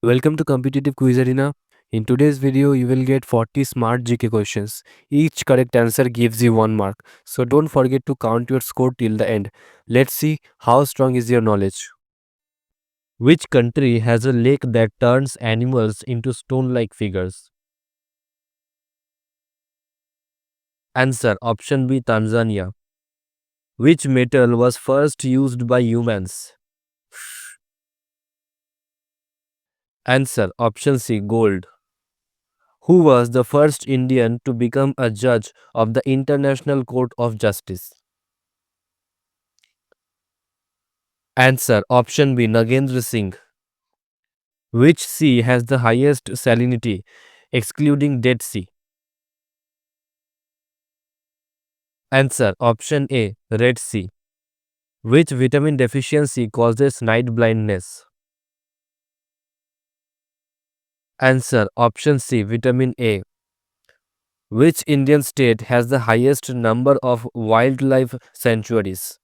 Welcome to Competitive Quiz Arena. In today's video, you will get 40 smart GK questions. Each correct answer gives you 1 mark. So don't forget to count your score till the end. Let's see how strong is your knowledge. Which country has a lake that turns animals into stone-like figures? Answer option B Tanzania. Which metal was first used by humans? Answer option C gold. Who was the first Indian to become a judge of the International Court of Justice? Answer option B Nagendra Singh. Which sea has the highest salinity, excluding Dead Sea? Answer option A Red Sea. Which vitamin deficiency causes night blindness? Answer option C vitamin A. Which Indian state has the highest number of wildlife sanctuaries?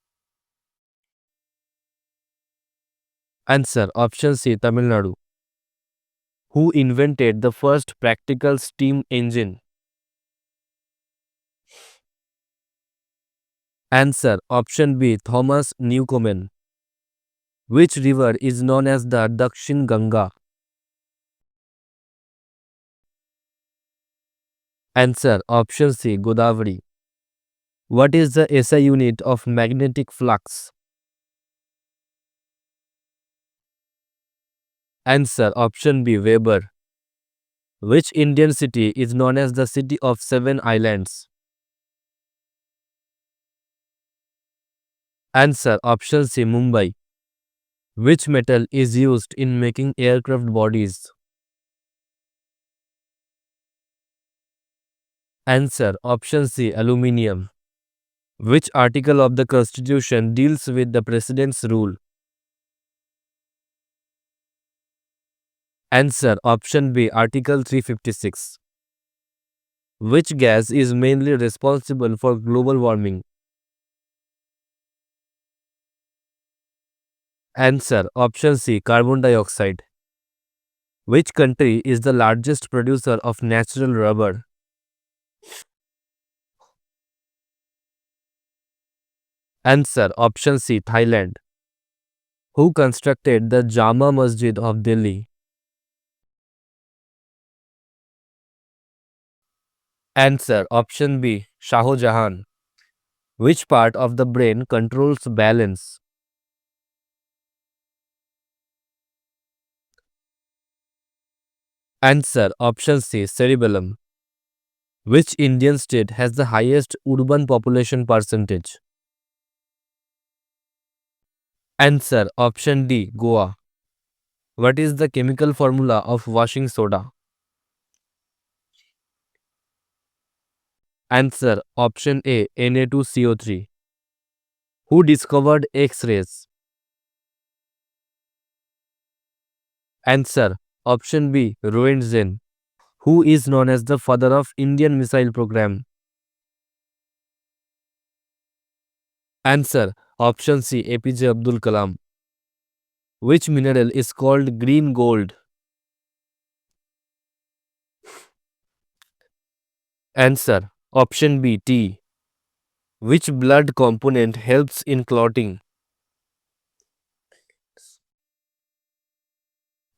Answer option C Tamil Nadu. Who invented the first practical steam engine? Answer option B Thomas Newcomen. Which river is known as the Dakshin Ganga? Answer option C Godavari. What is the SI unit of magnetic flux? Answer option B Weber. Which Indian city is known as the city of seven islands? Answer option C Mumbai. Which metal is used in making aircraft bodies? Answer option C aluminium. Which article of the Constitution deals with the President's rule? Answer option B Article 356. Which gas is mainly responsible for global warming? Answer option C carbon dioxide. Which country is the largest producer of natural rubber? Answer option C Thailand. Who constructed the Jama Masjid of Delhi? Answer option B Shah Jahan. Which part of the brain controls balance? Answer option C cerebellum. Which Indian state has the highest urban population percentage? Answer option D Goa. What is the chemical formula of washing soda? Answer option A Na2CO3. Who discovered X-rays? Answer option B Roentgen. Who is known as the father of Indian missile program? Answer option C APJ Abdul Kalam. Which mineral is called green gold? Answer option B T. Which blood component helps in clotting?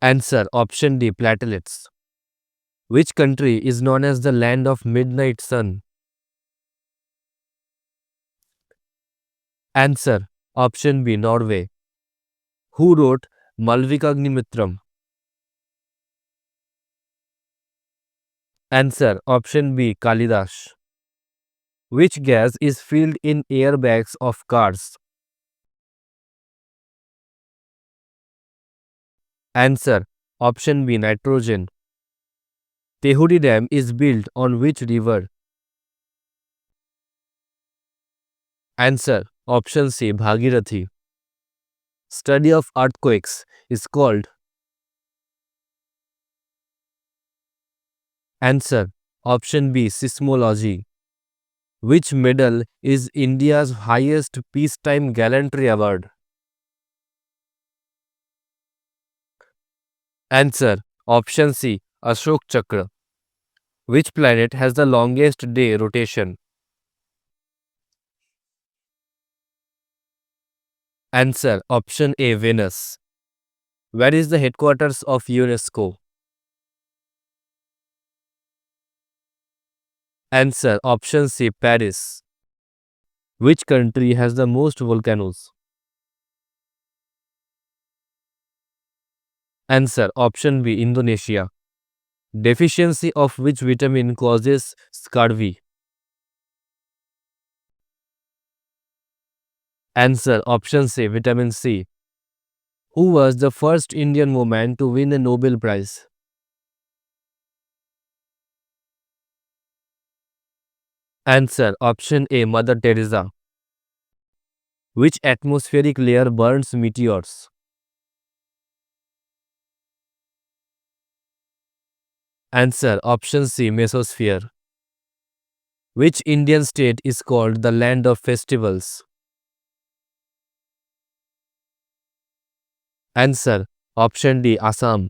Answer option D platelets. Which country is known as the land of midnight sun? Answer option B Norway. Who wrote Malvikagnimithram? Answer option B Kalidas. Which gas is filled in airbags of cars? Answer option B nitrogen. Tehuri Dam is built on which river? Answer option C Bhagirathi. Study of earthquakes is called. Answer option B seismology. Which medal is India's highest peacetime gallantry award? Answer option C Ashok Chakra. Which planet has the longest day rotation? Answer option A Venus. Where is the headquarters of UNESCO? Answer option C Paris. Which country has the most volcanoes? Answer option B Indonesia. Deficiency of which vitamin causes scurvy? Answer option C vitamin C. Who was the first Indian woman to win a Nobel Prize? Answer option A Mother Teresa. Which atmospheric layer burns meteors? Answer option C Mesosphere. Which Indian state is called the land of festivals? Answer option D Assam.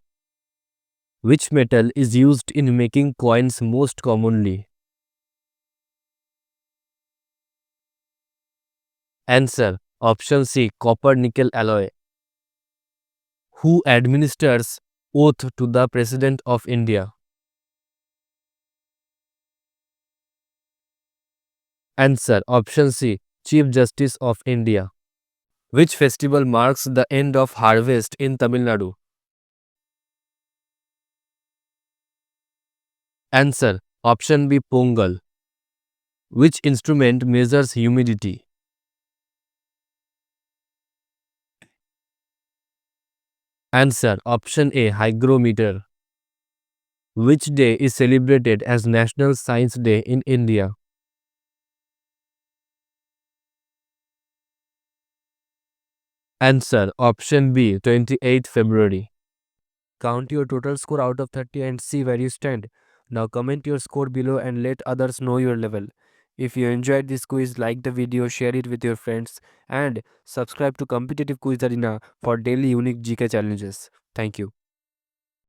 Which metal is used in making coins most commonly? Answer option C copper nickel alloy. Who administers oath to the President of India? Answer option C Chief Justice of India. Which festival marks the end of harvest in Tamil Nadu? Answer option B Pongal. Which instrument measures humidity? Answer option A hygrometer. Which day is celebrated as National Science Day in India? Answer option B 28th February. Count your total score out of 30 and see where you stand. Now comment your score below and let others know your level. If you enjoyed this quiz, like the video, share it with your friends, and subscribe to Competitive Quiz Arena for daily unique GK challenges. Thank you.